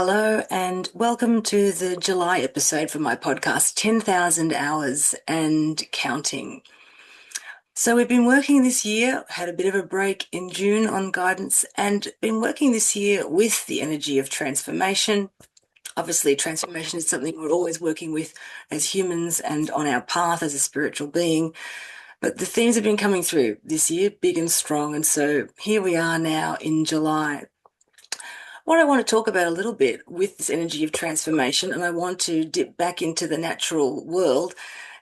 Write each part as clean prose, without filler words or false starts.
Hello and welcome to the July episode for my podcast, 10,000 Hours and Counting. So we've been working this year, had a bit of a break in June on guidance, and been working this year with the energy of transformation. Obviously, transformation is something we're always working with as humans and on our path as a spiritual being. But the themes have been coming through this year, big and strong. And so here we are now in July. What I want to talk about a little bit with this energy of transformation, and I want to dip back into the natural world,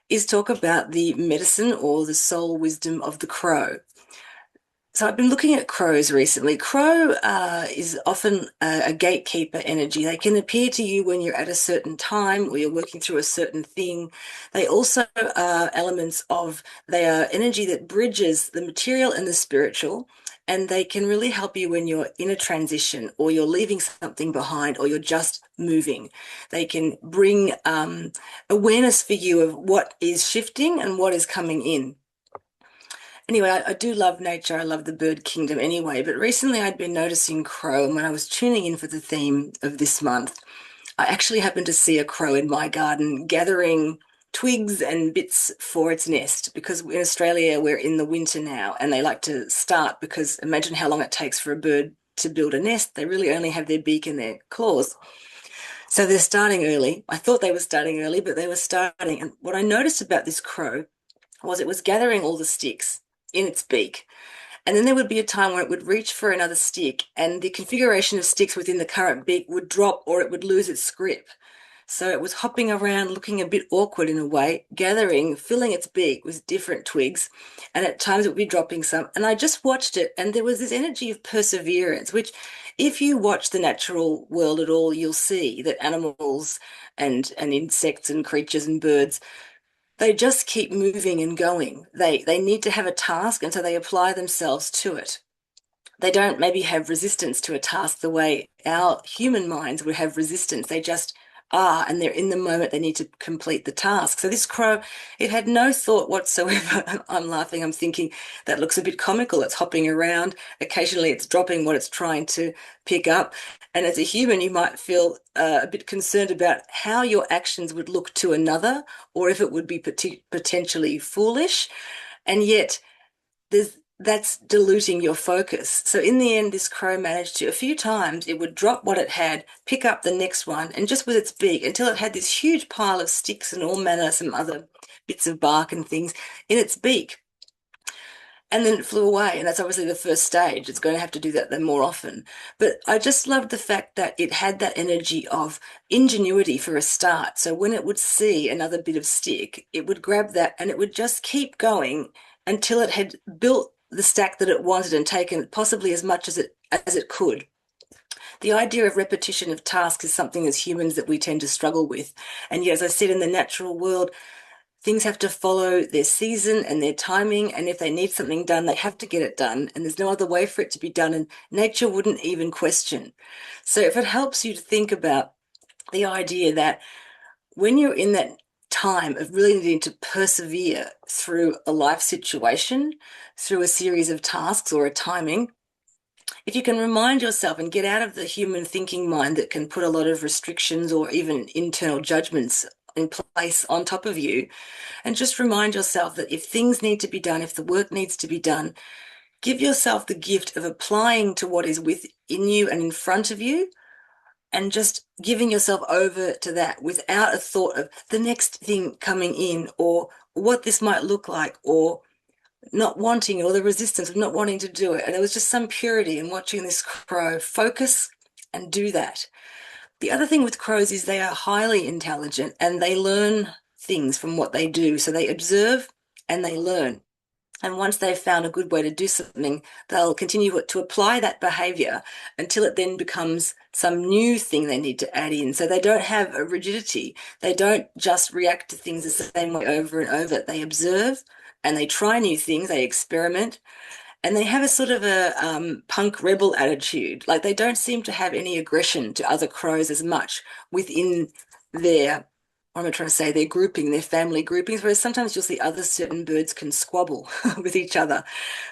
is talk about the medicine or the soul wisdom of the crow. So I've been looking at crows recently. Crow is often a gatekeeper energy. They can appear to you when you're at a certain time or you're working through a certain thing. They also are elements of, they are energy that bridges the material and the spiritual, and they can really help you when you're in a transition or you're leaving something behind or you're just moving. They can bring awareness for you of what is shifting and what is coming in. Anyway, I do love nature. I love the bird kingdom anyway. But recently I'd been noticing crow, and when I was tuning in for the theme of this month, I actually happened to see a crow in my garden gathering twigs and bits for its nest because in Australia we're in the winter now and they like to start because imagine how long it takes for a bird to build a nest. They really only have their beak and their claws. So they're starting early. I thought they were starting early, but they were starting. And what I noticed about this crow was it was gathering all the sticks in its beak. And then there would be a time where it would reach for another stick and the configuration of sticks within the current beak would drop or it would lose its grip. So it was hopping around, looking a bit awkward in a way, gathering, filling its beak with different twigs, and at times it would be dropping some. And I just watched it, and there was this energy of perseverance, which, if you watch the natural world at all, you'll see that animals and insects and creatures and birds, they just keep moving and going. They need to have a task, and so they apply themselves to it. They don't maybe have resistance to a task the way our human minds would have resistance. They just are, and they're in the moment, they need to complete the task. So this crow, it had no thought whatsoever. I'm laughing, I'm thinking that looks a bit comical. It's hopping around. Occasionally it's dropping what it's trying to pick up. And as a human, you might feel a bit concerned about how your actions would look to another, or if it would be potentially foolish. And yet, that's diluting your focus. So in the end, this crow managed to, a few times, it would drop what it had, pick up the next one, and just with its beak until it had this huge pile of sticks and all manner, some other bits of bark and things in its beak. And then it flew away. And that's obviously the first stage. It's going to have to do that then more often. But I just loved the fact that it had that energy of ingenuity for a start. So when it would see another bit of stick, it would grab that and it would just keep going until it had built the stack that it wanted and taken possibly as much as it could. The idea of repetition of tasks is something as humans that we tend to struggle with. And yet, as I said, in the natural world, things have to follow their season and their timing. And if they need something done, they have to get it done. And there's no other way for it to be done. And nature wouldn't even question. So if it helps you to think about the idea that when you're in that time of really needing to persevere through a life situation, through a series of tasks or a timing, if you can remind yourself and get out of the human thinking mind that can put a lot of restrictions or even internal judgments in place on top of you, and just remind yourself that if things need to be done, if the work needs to be done, give yourself the gift of applying to what is within you and in front of you and just giving yourself over to that without a thought of the next thing coming in or what this might look like or not wanting or the resistance of not wanting to do it. And there was just some purity in watching this crow focus and do that. The other thing with crows is they are highly intelligent and they learn things from what they do. So they observe and they learn. And once they've found a good way to do something, they'll continue to apply that behavior until it then becomes some new thing they need to add in. So they don't have a rigidity. They don't just react to things the same way over and over. They observe and they try new things, they experiment, and they have a sort of a punk rebel attitude. Like they don't seem to have any aggression to other crows as much within their, what am I trying to say, their grouping, their family groupings, whereas sometimes you'll see other certain birds can squabble with each other.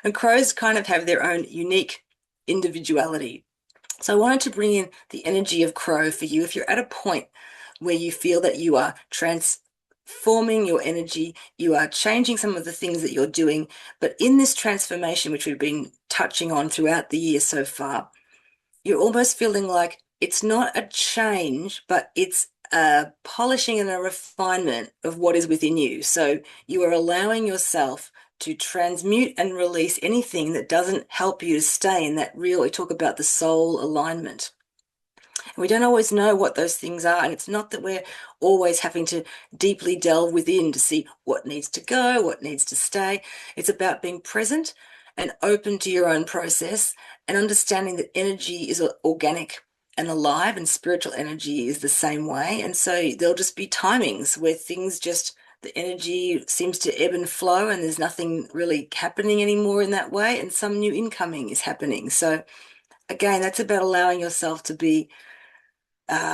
And crows kind of have their own unique individuality. So I wanted to bring in the energy of crow for you. If you're at a point where you feel that you are transforming your energy, you are changing some of the things that you're doing, but in this transformation, which we've been touching on throughout the year so far, you're almost feeling like it's not a change, but it's a polishing and a refinement of what is within you. So you are allowing yourself to transmute and release anything that doesn't help you to stay in that real, we talk about the soul alignment. We don't always know what those things are, and it's not that we're always having to deeply delve within to see what needs to go, what needs to stay. It's about being present and open to your own process and understanding that energy is organic and alive, and spiritual energy is the same way. And so there'll just be timings where things just the energy seems to ebb and flow, and there's nothing really happening anymore in that way, and some new incoming is happening. So, again, that's about allowing yourself to be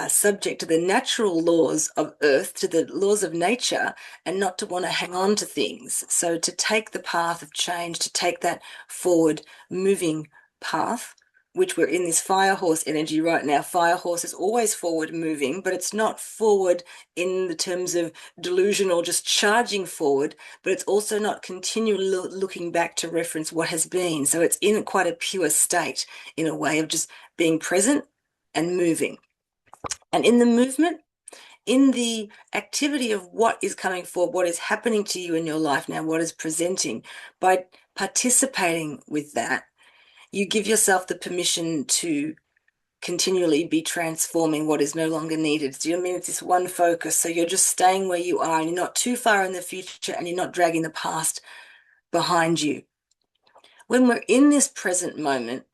subject to the natural laws of earth, to the laws of nature, and not to want to hang on to things. So to take the path of change, to take that forward moving path, which we're in this fire horse energy right now. Fire horse is always forward moving, but it's not forward in the terms of delusional, just charging forward, but it's also not continually looking back to reference what has been. So it's in quite a pure state in a way of just being present and moving. And in the movement, in the activity of what is coming forward, what is happening to you in your life now, what is presenting, by participating with that, you give yourself the permission to continually be transforming what is no longer needed. Do you know what I mean? It's this one focus. So you're just staying where you are and you're not too far in the future and you're not dragging the past behind you. When we're in this present moment,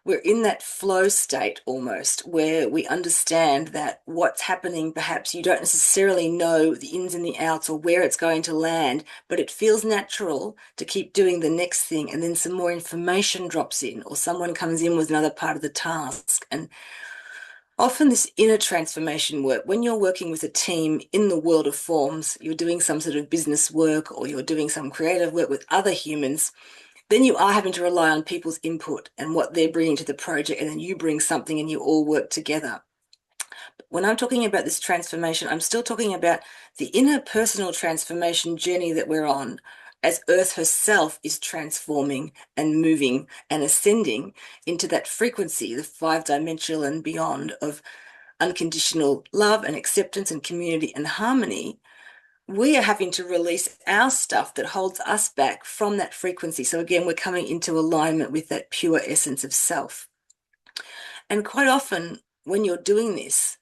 we're in that flow state almost where we understand that what's happening, perhaps you don't necessarily know the ins and the outs or where it's going to land, but it feels natural to keep doing the next thing. And then some more information drops in, or someone comes in with another part of the task. And often this inner transformation work, when you're working with a team in the world of forms, you're doing some sort of business work or you're doing some creative work with other humans, then you are having to rely on people's input and what they're bringing to the project, and then you bring something and you all work together. When I'm talking about this transformation, I'm still talking about the inner personal transformation journey that we're on as Earth herself is transforming and moving and ascending into that frequency, the 5-dimensional and beyond of unconditional love and acceptance and community and harmony. We are having to release our stuff that holds us back from that frequency. So again, we're coming into alignment with that pure essence of self. And quite often, when you're doing this,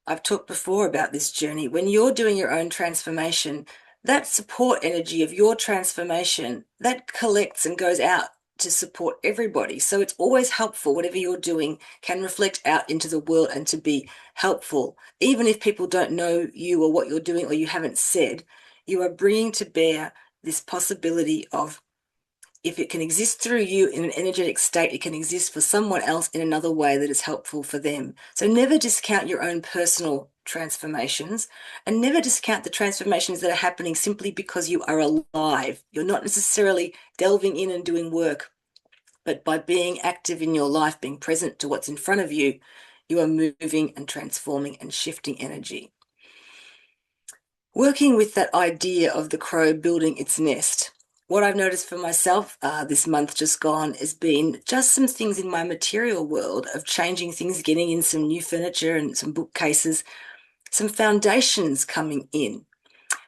I've talked before about this journey, when you're doing your own transformation, that support energy of your transformation, that collects and goes out to support everybody. So it's always helpful. Whatever you're doing can reflect out into the world and to be helpful. Even if people don't know you or what you're doing or you haven't said, you are bringing to bear this possibility of, if it can exist through you in an energetic state, it can exist for someone else in another way that is helpful for them. So never discount your own personal transformations, and never discount the transformations that are happening simply because you are alive. You're not necessarily delving in and doing work, but by being active in your life, being present to what's in front of you, you are moving and transforming and shifting energy. Working with that idea of the crow building its nest, what I've noticed for myself this month just gone has been just some things in my material world of changing things, getting in some new furniture and some bookcases, some foundations coming in.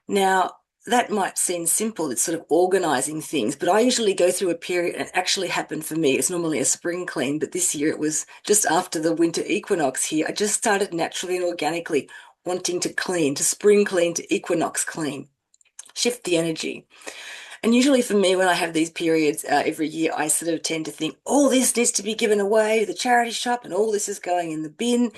Now, that might seem simple, it's sort of organizing things, but I usually go through a period, and it actually happened for me. It's normally a spring clean, but this year it was just after the winter equinox here. I just started naturally and organically wanting to clean, to spring clean, to equinox clean, shift the energy. And usually for me, when I have these periods every year, I sort of tend to think, all this needs to be given away, the charity shop, and all this is going in the bin.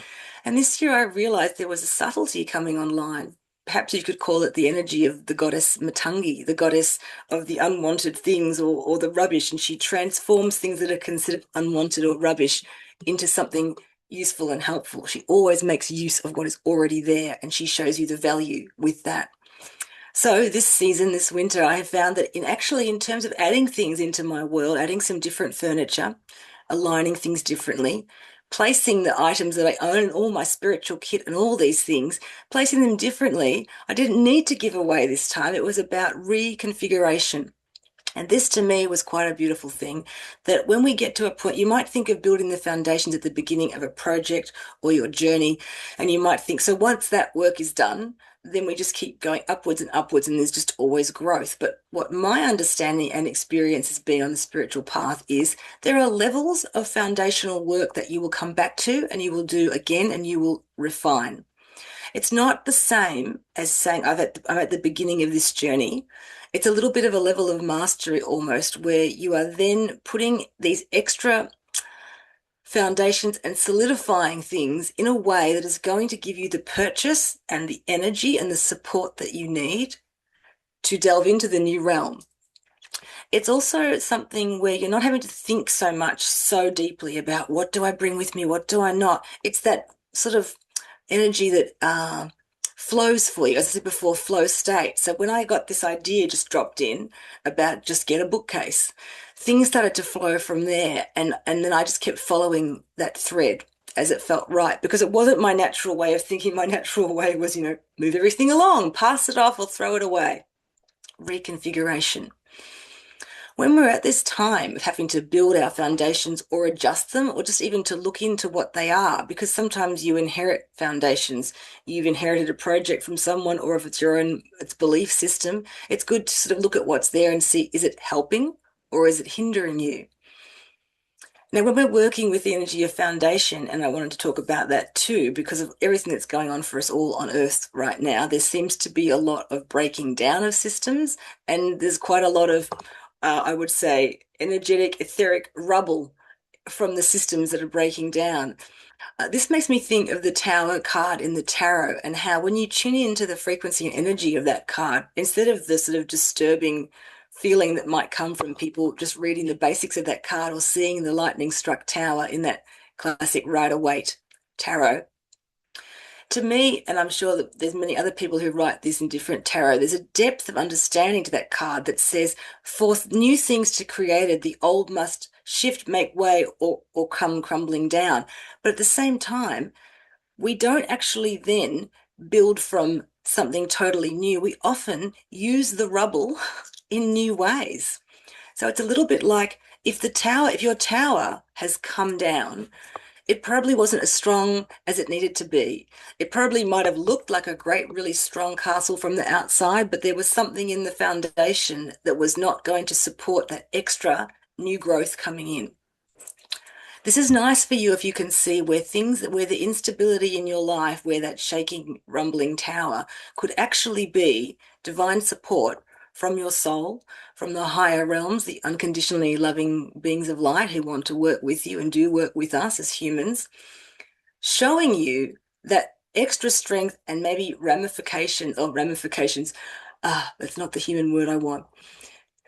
And this year I realized there was a subtlety coming online. Perhaps you could call it the energy of the goddess Matangi, the goddess of the unwanted things or the rubbish. And she transforms things that are considered unwanted or rubbish into something useful and helpful. She always makes use of what is already there, and she shows you the value with that. So this season, this winter, I have found that in terms of adding things into my world, adding some different furniture, aligning things differently, placing the items that I own, all my spiritual kit and all these things, placing them differently. I didn't need to give away this time. It was about reconfiguration. And this to me was quite a beautiful thing, that when we get to a point, you might think of building the foundations at the beginning of a project or your journey, and you might think, so once that work is done, then we just keep going upwards, and there's just always growth. But what my understanding and experience has been on the spiritual path is there are levels of foundational work that you will come back to and you will do again and you will refine. It's not the same as saying I'm at the beginning of this journey. It's a little bit of a level of mastery almost, where you are then putting these extra foundations and solidifying things in a way that is going to give you the purchase and the energy and the support that you need to delve into the new realm. It's also something where you're not having to think so much, so deeply about what do I bring with me, what do I not. It's that sort of energy that flows for you, as I said before, flow state. So when I got this idea just dropped in about just get a bookcase, things started to flow from there. And then I just kept following that thread as it felt right, because it wasn't my natural way of thinking. My natural way was, move everything along, pass it off or throw it away. Reconfiguration. When we're at this time of having to build our foundations or adjust them, or just even to look into what they are, because sometimes you inherit foundations, you've inherited a project from someone, or if it's your own, it's belief system, it's good to sort of look at what's there and see, is it helping or is it hindering you? Now, when we're working with the energy of foundation, and I wanted to talk about that too, because of everything that's going on for us all on Earth right now, there seems to be a lot of breaking down of systems, and there's quite a lot of, I would say, energetic, etheric rubble from the systems that are breaking down. This makes me think of the Tower card in the tarot, and how when you tune into the frequency and energy of that card, instead of the sort of disturbing feeling that might come from people just reading the basics of that card or seeing the lightning struck tower in that classic Rider-Waite tarot, to me, and I'm sure that there's many other people who write this in different tarot, there's a depth of understanding to that card that says, for new things to be created, the old must shift, make way, or come crumbling down. But at the same time, we don't actually then build from something totally new. We often use the rubble in new ways. So it's a little bit like if your tower has come down, it probably wasn't as strong as it needed to be. It probably might have looked like a great, really strong castle from the outside, but there was something in the foundation that was not going to support that extra new growth coming in. This is nice for you if you can see where the instability in your life, where that shaking, rumbling tower could actually be divine support from your soul, from the higher realms, the unconditionally loving beings of light who want to work with you and do work with us as humans, showing you that extra strength and maybe ramifications. That's not the human word I want.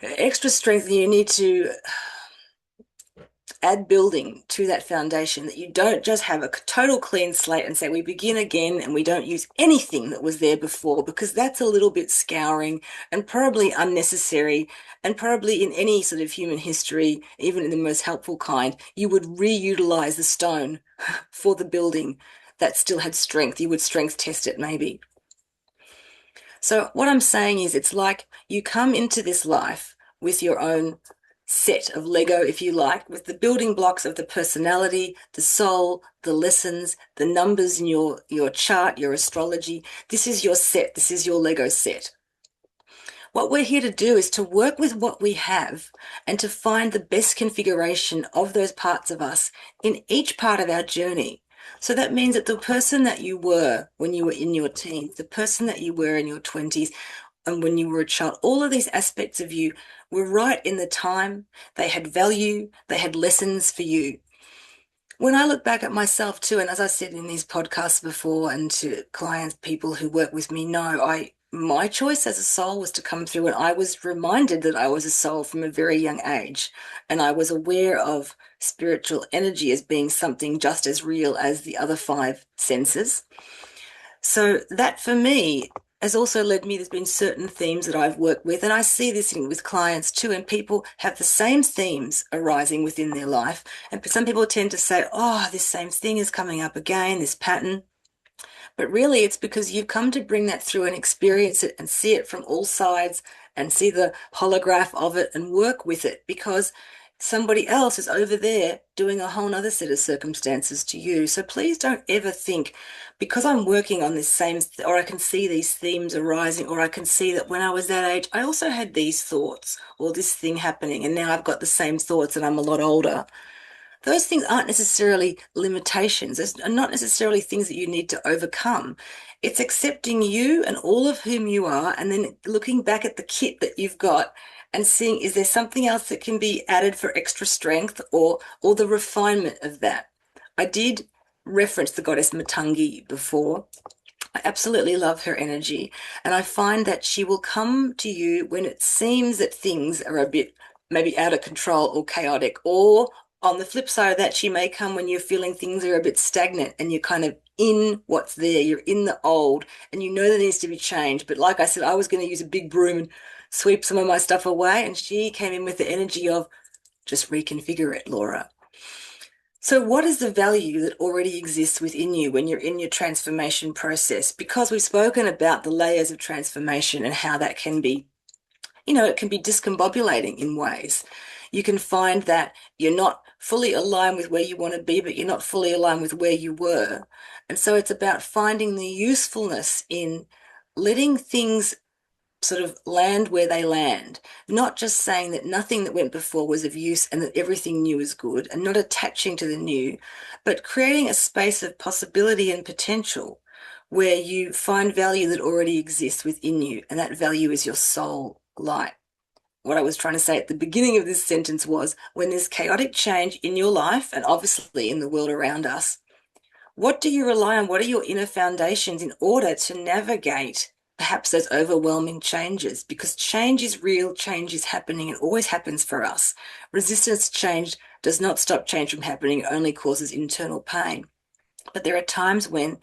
Extra strength, you need to add building to that foundation, that you don't just have a total clean slate and say we begin again and we don't use anything that was there before, because that's a little bit scouring and probably unnecessary, and probably in any sort of human history, even in the most helpful kind, you would reutilize the stone for the building that still had strength. You would strength test it maybe. So what I'm saying is, it's like you come into this life with your own set of Lego, if you like, with the building blocks of the personality, the soul, the lessons, the numbers in your chart, your astrology. This is your set. This is your Lego set. What we're here to do is to work with what we have and to find the best configuration of those parts of us in each part of our journey. So that means that the person that you were when you were in your teens, the person that you were in your 20s, and when you were a child, all of these aspects of you were right in the time. They had value, they had lessons for you. When I look back at myself too, and as I said in these podcasts before, and to clients, people who work with me know, my choice as a soul was to come through, and I was reminded that I was a soul from a very young age, and I was aware of spiritual energy as being something just as real as the other five senses. So that for me has also led me, there's been certain themes that I've worked with, and I see this with clients too, and people have the same themes arising within their life. And some people tend to say, oh, this same thing is coming up again, this pattern. But really, it's because you've come to bring that through and experience it and see it from all sides and see the holograph of it and work with it because somebody else is over there doing a whole other set of circumstances to you. So please don't ever think because I'm working on this same, or I can see these themes arising, or I can see that when I was that age, I also had these thoughts or this thing happening, and now I've got the same thoughts and I'm a lot older. Those things aren't necessarily limitations. Those are not necessarily things that you need to overcome. It's accepting you and all of whom you are, and then looking back at the kit that you've got and seeing, is there something else that can be added for extra strength or the refinement of that? I did reference the goddess Matangi before. I absolutely love her energy. And I find that she will come to you when it seems that things are a bit maybe out of control or chaotic. Or on the flip side of that, she may come when you're feeling things are a bit stagnant and you're kind of in what's there. You're in the old and you know there needs to be change. But like I said, I was going to use a big broom and sweep some of my stuff away. And she came in with the energy of just reconfigure it, Laura. So, what is the value that already exists within you when you're in your transformation process? Because we've spoken about the layers of transformation and how that can be, it can be discombobulating in ways. You can find that you're not fully aligned with where you want to be, but you're not fully aligned with where you were. And so, it's about finding the usefulness in letting things sort of land where they land, not just saying that nothing that went before was of use and that everything new is good, and not attaching to the new, but creating a space of possibility and potential where you find value that already exists within you, and that value is your soul light. What I was trying to say at the beginning of this sentence was when there's chaotic change in your life and obviously in the world around us, what do you rely on? What are your inner foundations in order to navigate perhaps those overwhelming changes? Because change is real, change is happening, it always happens for us. Resistance to change does not stop change from happening, it only causes internal pain. But there are times when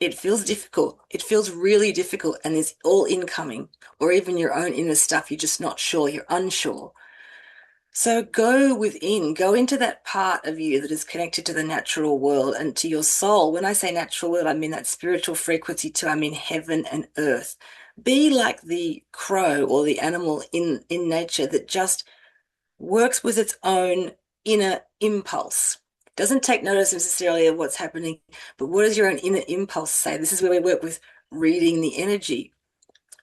it feels difficult. It feels really difficult and it's all incoming, or even your own inner stuff, you're just not sure, you're unsure. So go within, go into that part of you that is connected to the natural world and to your soul. When I say natural world, I mean that spiritual frequency too. I mean heaven and earth. Be like the crow or the animal in nature that just works with its own inner impulse. Doesn't take notice necessarily of what's happening, but what does your own inner impulse say? This is where we work with reading the energy.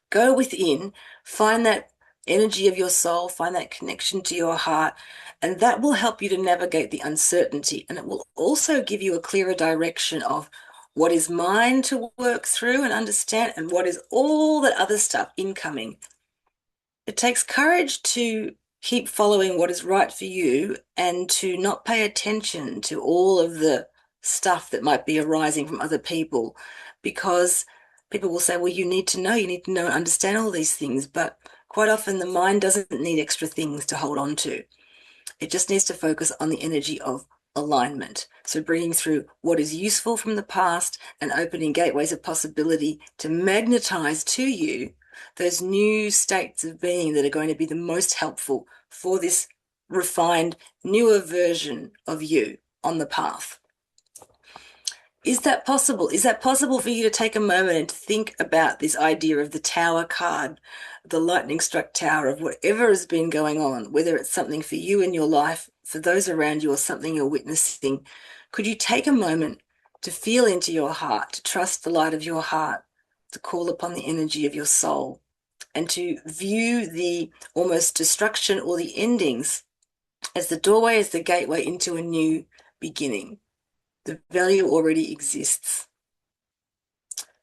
Go within, find that energy of your soul, find that connection to your heart, and that will help you to navigate the uncertainty. And it will also give you a clearer direction of what is mine to work through and understand, and what is all that other stuff incoming. It takes courage to keep following what is right for you and to not pay attention to all of the stuff that might be arising from other people, because people will say, well, you need to know and understand all these things. But quite often the mind doesn't need extra things to hold on to. It just needs to focus on the energy of alignment. So bringing through what is useful from the past and opening gateways of possibility to magnetize to you those new states of being that are going to be the most helpful for this refined, newer version of you on the path. Is that possible? Is that possible for you to take a moment and to think about this idea of the tower card, the lightning struck tower of whatever has been going on, whether it's something for you in your life, for those around you, or something you're witnessing? Could you take a moment to feel into your heart, to trust the light of your heart, to call upon the energy of your soul, and to view the almost destruction or the endings as the doorway, as the gateway into a new beginning? The value already exists.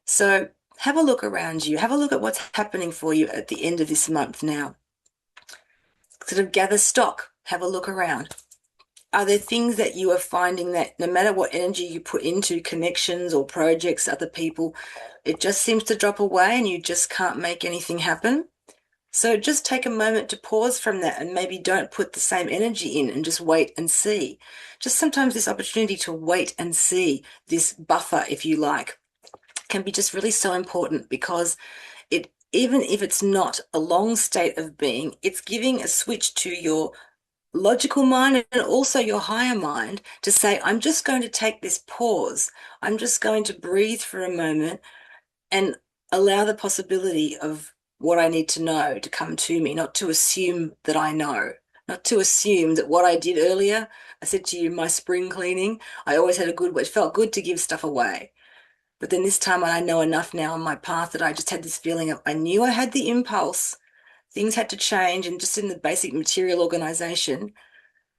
So have a look around you. Have a look at what's happening for you at the end of this month now. Sort of gather stock. Have a look around. Are there things that you are finding that no matter what energy you put into connections or projects, other people, it just seems to drop away and you just can't make anything happen? So just take a moment to pause from that and maybe don't put the same energy in and just wait and see. Just sometimes this opportunity to wait and see, this buffer, if you like, can be just really so important because it, even if it's not a long state of being, it's giving a switch to your logical mind and also your higher mind to say, I'm just going to take this pause. I'm just going to breathe for a moment and allow the possibility of what I need to know to come to me, not to assume that I know, not to assume that what I did earlier, I said to you, my spring cleaning, I always had a good, it felt good to give stuff away. But then this time I know enough now on my path that I just had this feeling of I knew I had the impulse. Things had to change and just in the basic material organization,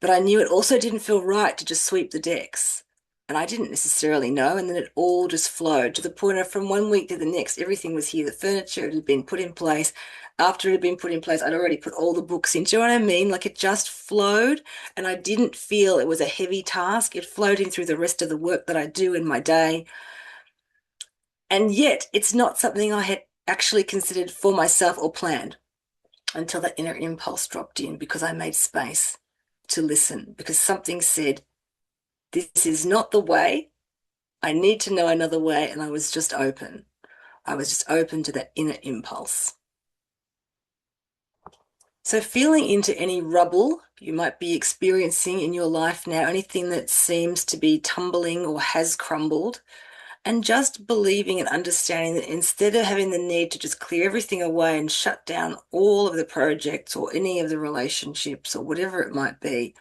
but I knew it also didn't feel right to just sweep the decks. And I didn't necessarily know. And then it all just flowed to the point of from one week to the next, everything was here. The furniture had been put in place. After it had been put in place, I'd already put all the books in. Do you know what I mean? Like it just flowed and I didn't feel it was a heavy task. It flowed in through the rest of the work that I do in my day. And yet it's not something I had actually considered for myself or planned until that inner impulse dropped in because I made space to listen because something said, this is not the way. I need to know another way. And I was just open. I was just open to that inner impulse. So, feeling into any rubble you might be experiencing in your life now, anything that seems to be tumbling or has crumbled, and just believing and understanding that instead of having the need to just clear everything away and shut down all of the projects or any of the relationships or whatever it might be,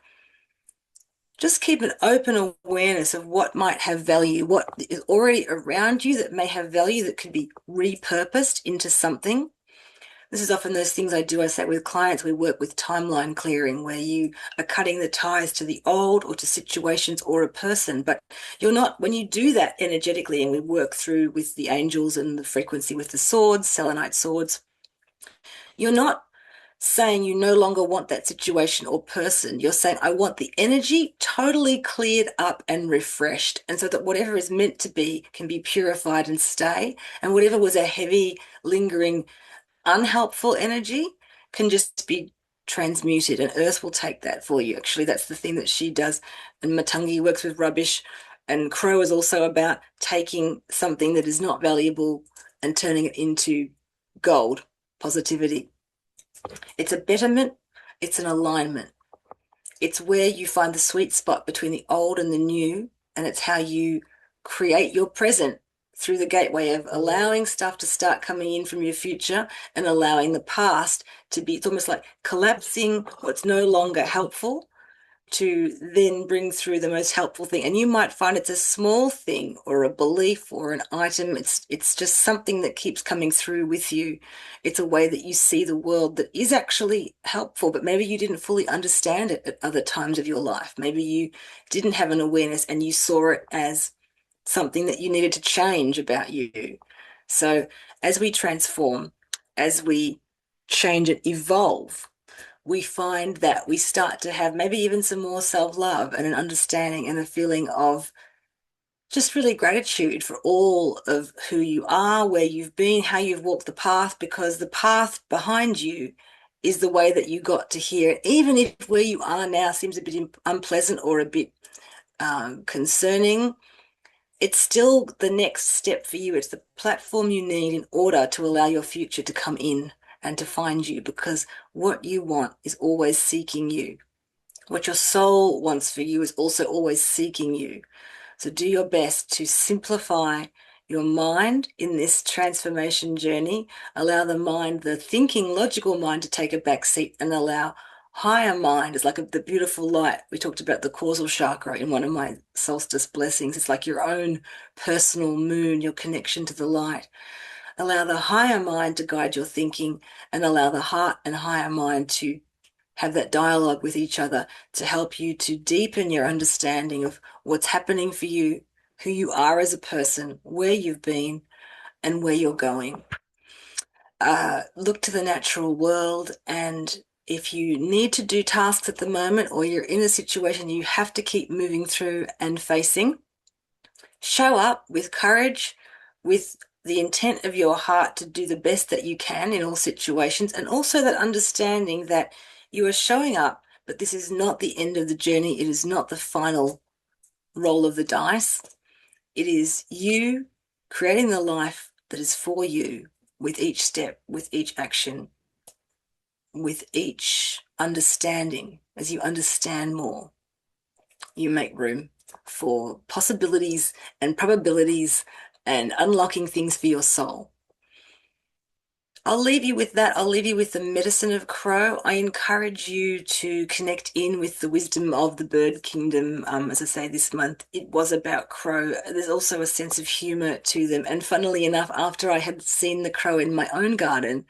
just keep an open awareness of what might have value, what is already around you that may have value that could be repurposed into something. This is often those things I do. I say with clients, we work with timeline clearing, where you are cutting the ties to the old or to situations or a person. But you're not, when you do that energetically, and we work through with the angels and the frequency with the swords, selenite swords, you're not saying you no longer want that situation or person. You're saying, I want the energy totally cleared up and refreshed. And so that whatever is meant to be can be purified and stay. And whatever was a heavy, lingering, unhelpful energy can just be transmuted. And Earth will take that for you. Actually, that's the thing that she does. And Matangi works with rubbish. And Crow is also about taking something that is not valuable and turning it into gold, positivity. It's a betterment, it's an alignment. It's where you find the sweet spot between the old and the new, and it's how you create your present through the gateway of allowing stuff to start coming in from your future and allowing the past to be, it's almost like collapsing what's no longer helpful to then bring through the most helpful thing. And you might find it's a small thing or a belief or an item. It's just something that keeps coming through with you. It's a way that you see the world that is actually helpful, but maybe you didn't fully understand it at other times of your life. Maybe you didn't have an awareness and you saw it as something that you needed to change about you. So as we transform, as we change and evolve, we find that we start to have maybe even some more self-love and an understanding and a feeling of just really gratitude for all of who you are, where you've been, how you've walked the path, because the path behind you is the way that you got to here. Even if where you are now seems a bit unpleasant or a bit concerning, it's still the next step for you. It's the platform you need in order to allow your future to come in and to find you, because what you want is always seeking you. What your soul wants for you is also always seeking you. So do your best to simplify your mind in this transformation journey. Allow the mind, the thinking, logical mind, to take a back seat and allow higher mind. It's like the beautiful light. We talked about the causal chakra in one of my solstice blessings. It's like your own personal moon, your connection to the light. Allow the higher mind to guide your thinking and allow the heart and higher mind to have that dialogue with each other to help you to deepen your understanding of what's happening for you, who you are as a person, where you've been, and where you're going. Look to the natural world, and if you need to do tasks at the moment or you're in a situation you have to keep moving through and facing, show up with courage, with the intent of your heart to do the best that you can in all situations, and also that understanding that you are showing up, but this is not the end of the journey. It is not the final roll of the dice. It is you creating the life that is for you with each step, with each action, with each understanding. As you understand more, you make room for possibilities and probabilities and unlocking things for your soul. I'll leave you with that. I'll leave you with the medicine of crow. I encourage you to connect in with the wisdom of the bird kingdom. As I say, this month it was about crow. There's also a sense of humor to them. And funnily enough, after I had seen the crow in my own garden,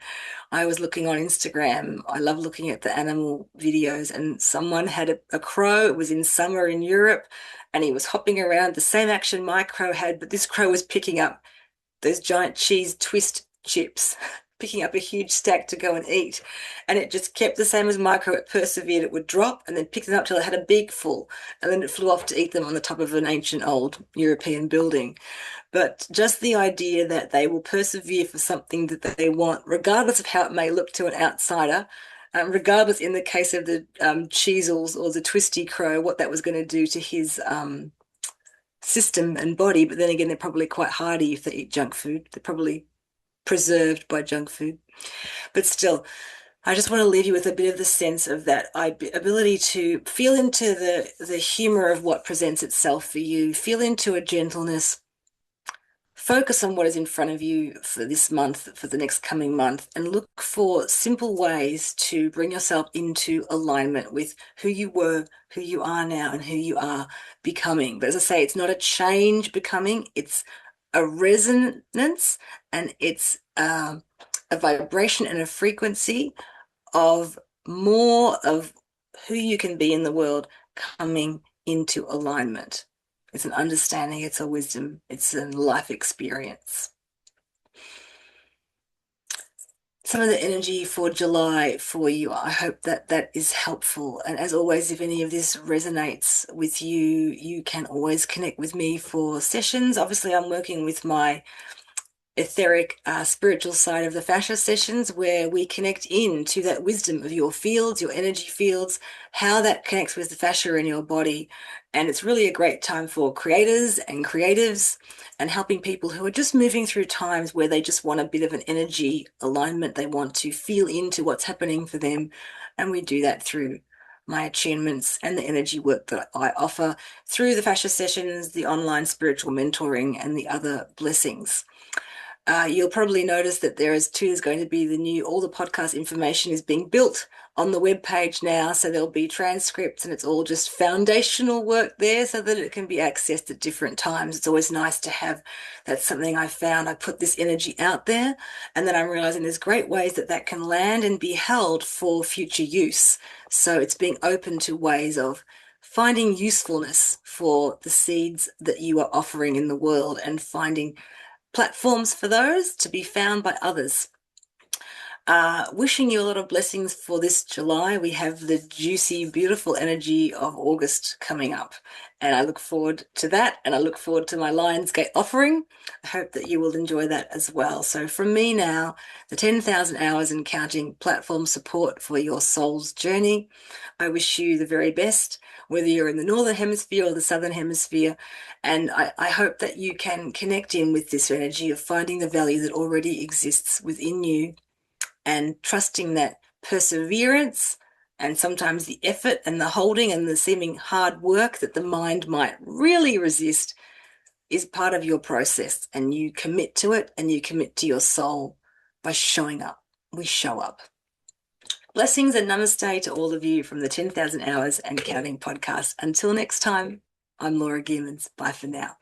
I was looking on Instagram. I love looking at the animal videos, and someone had a crow. It was in summer in Europe, and he was hopping around the same action my crow had, but this crow was picking up those giant cheese twist chips, picking up a huge stack to go and eat. And it just kept the same as micro. It persevered. It would drop and then pick them up till it had a beak full. And then it flew off to eat them on the top of an ancient old European building. But just the idea that they will persevere for something that they want, regardless of how it may look to an outsider, regardless in the case of the cheezels or the twisty crow, what that was going to do to his system and body. But then again, they're probably quite hardy if they eat junk food. They're probably preserved by junk food. But still, I just want to leave you with a bit of the sense of that ability to feel into the humor of what presents itself for you, feel into a gentleness, focus on what is in front of you for this month, for the next coming month, and look for simple ways to bring yourself into alignment with who you were, who you are now, and who you are becoming. But as I say, it's not a change becoming, it's a resonance, and it's a vibration and a frequency of more of who you can be in the world coming into alignment. It's an understanding, it's a wisdom, it's a life experience. Some of the energy for July for you, I hope that that is helpful. And as always, if any of this resonates with you, you can always connect with me for sessions. Obviously, I'm working with my etheric spiritual side of the fascia sessions, where we connect in to that wisdom of your fields, your energy fields, how that connects with the fascia in your body. And it's really a great time for creators and creatives, and helping people who are just moving through times where they just want a bit of an energy alignment. They want to feel into what's happening for them. And we do that through my attunements and the energy work that I offer through the fascia sessions, the online spiritual mentoring, and the other blessings. You'll probably notice that there's going to be all the podcast information is being built on the web page now. So there'll be transcripts, and it's all just foundational work there so that it can be accessed at different times. It's always nice to have, that's something I found. I put this energy out there, and then I'm realizing there's great ways that that can land and be held for future use. So it's being open to ways of finding usefulness for the seeds that you are offering in the world, and finding platforms for those to be found by others. Wishing you a lot of blessings for this July. We have the juicy, beautiful energy of August coming up, and I look forward to that, and I look forward to my Lionsgate offering. I hope that you will enjoy that as well. So from me now, the 10,000 hours and counting platform support for your soul's journey. I wish you the very best, whether you're in the Northern Hemisphere or the Southern Hemisphere. And I hope that you can connect in with this energy of finding the value that already exists within you, and trusting that perseverance and sometimes the effort and the holding and the seeming hard work that the mind might really resist is part of your process. And you commit to it, and you commit to your soul by showing up. We show up. Blessings and namaste to all of you from the 10,000 Hours and Counting podcast. Until next time, I'm Laura Gearmans. Bye for now.